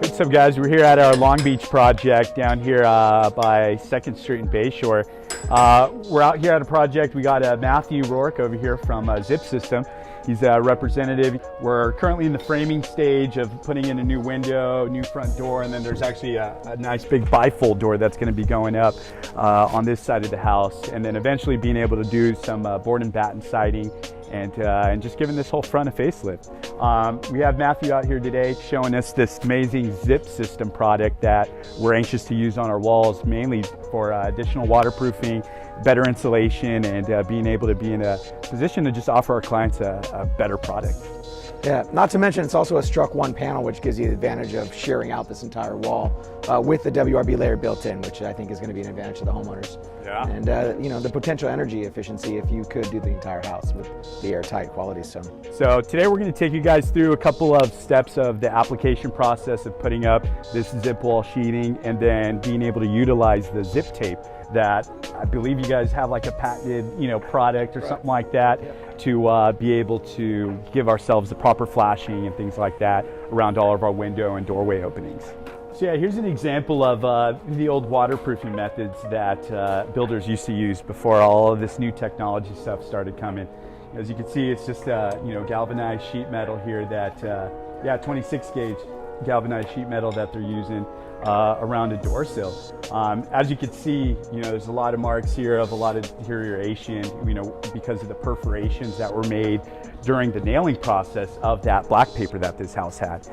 What's up, guys? We're here at our Long Beach project down here by 2nd Street and Bayshore. We're out here at a project. We got Matthew Rourke over here from Zip System. He's a representative. We're currently in the framing stage of putting in a new window, new front door, and then there's actually a nice big bifold door that's going to be going up on this side of the house, and then eventually being able to do some board and batten siding and just giving this whole front a facelift. We have Matthew out here today showing us this amazing Zip System product that we're anxious to use on our walls, mainly for additional waterproofing, better insulation, and being able to be in a position to just offer our clients a better product. Yeah, not to mention it's also a struck one panel, which gives you the advantage of shearing out this entire wall with the WRB layer built in, which I think is going to be an advantage to the homeowners. Yeah. And you know, the potential energy efficiency if you could do the entire house with the airtight quality. So today we're going to take you guys through a couple of steps of the application process of putting up this zip wall sheeting and then being able to utilize the zip tape that I believe you guys have like a patented, product or something like that to be able to give ourselves the proper flashing and things like that around all of our window and doorway openings. So yeah, here's an example of the old waterproofing methods that builders used to use before all of this new technology stuff started coming. As you can see, it's just galvanized sheet metal here that 26 gauge galvanized sheet metal that they're using around a door sill. As you can see, there's a lot of marks here of a lot of deterioration, because of the perforations that were made during the nailing process of that black paper that this house had.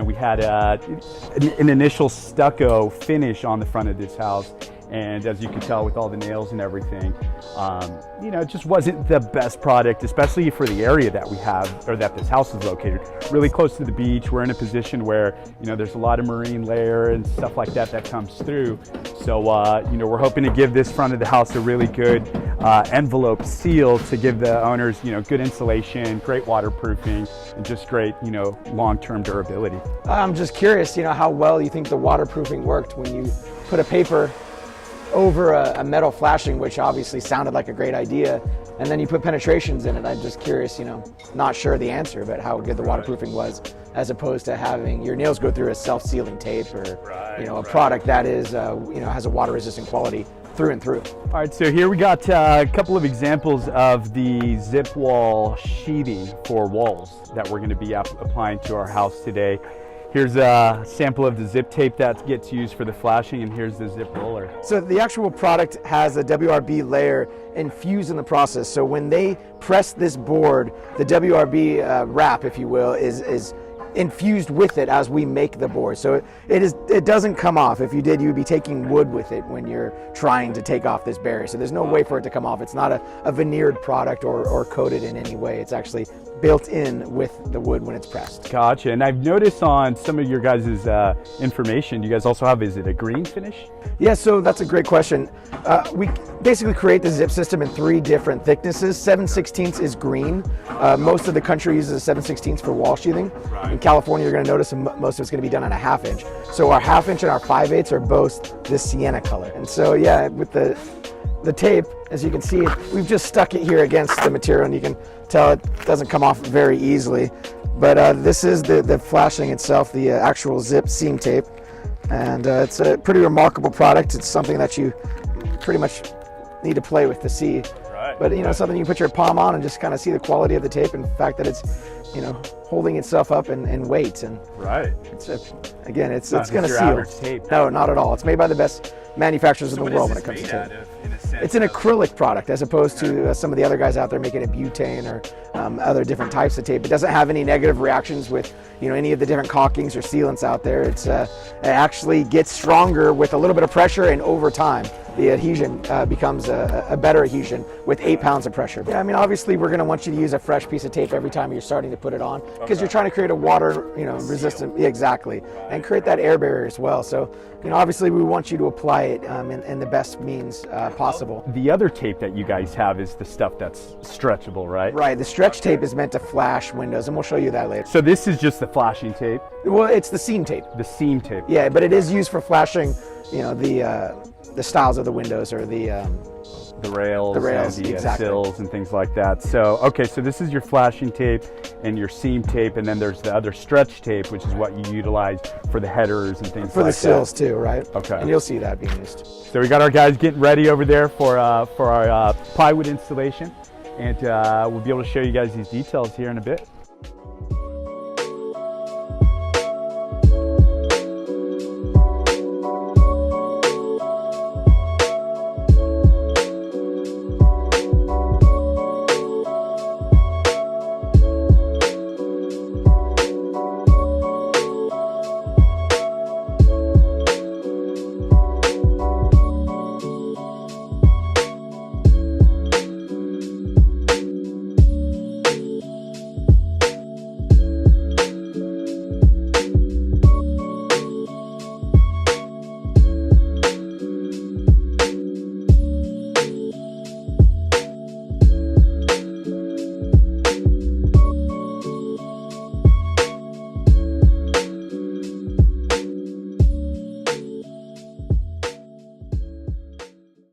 We had an initial stucco finish on the front of this house, and as you can tell with all the nails and everything, it just wasn't the best product, especially for the area that we have, or that this house is located. Really close to the beach. We're in a position where, there's a lot of marine layer and stuff like that that comes through. So, we're hoping to give this front of the house a really good envelope seal to give the owners, good insulation, great waterproofing, and just great, long-term durability. I'm just curious, how well you think the waterproofing worked when you put a paper over a metal flashing, which obviously sounded like a great idea, and then you put penetrations in it. I'm just curious, not sure the answer, but how good the waterproofing was, as opposed to having your nails go through a self-sealing tape or a product that is has a water-resistant quality through and through. All right, so here we got a couple of examples of the zip wall sheeting for walls that we're going to be applying to our house today. Here's a sample of the zip tape that gets used for the flashing, and here's the zip roller. So the actual product has a WRB layer infused in the process. So when they press this board, the WRB wrap, if you will, is infused with it as we make the board. So it doesn't come off. If you did, you would be taking wood with it when you're trying to take off this barrier. So there's no way for it to come off. It's not a veneered product or coated in any way. It's actually built in with the wood when it's pressed. Gotcha. And I've noticed on some of your guys' information, you guys also have, is it a green finish? Yeah, so that's a great question. We basically create the zip system in 3 different thicknesses. 7/16 is green. Most of the country uses 7/16 for wall sheathing. Right. In California, you're going to notice most of it's going to be done on a 1/2 inch. So our 1/2 inch and our 5/8 are both this sienna color. And so yeah, with the tape, as you can see, we've just stuck it here against the material, and you can tell it doesn't come off very easily. But this is the flashing itself, the actual zip seam tape. And it's a pretty remarkable product. It's something that you pretty much need to play with to see. Right. But something you can put your palm on and just kind of see the quality of the tape and the fact that it's holding itself up in weight. And right. It's again, it's going to seal. Average tape. No, not at all. It's made by the best manufacturers in the world when it comes to tape. It's an acrylic product, as opposed to some of the other guys out there making a butane or other different types of tape. It doesn't have any negative reactions with any of the different caulkings or sealants out there. It actually gets stronger with a little bit of pressure, and over time the adhesion becomes a better adhesion with 8 pounds of pressure. Yeah, I mean, obviously we're going to want you to use a fresh piece of tape every time you're starting to put it on, because you're trying to create a water resistant, exactly, and create that air barrier as well. So obviously we want you to apply it in the best means possible. The other tape that you guys have is the stuff that's stretchable, right? Right, the stretch tape is meant to flash windows, and we'll show you that later. So this is just the flashing tape? Well, it's the seam tape. The seam tape. Yeah, but it is used for flashing, the styles of the windows or the rails, and the exactly. sills and things like that. So, okay, so this is your flashing tape and your seam tape, and then there's the other stretch tape, which is what you utilize for the headers and things like that. For the sills too, right? Okay. And you'll see that being used. So we got our guys getting ready over there for our plywood installation, and we'll be able to show you guys these details here in a bit.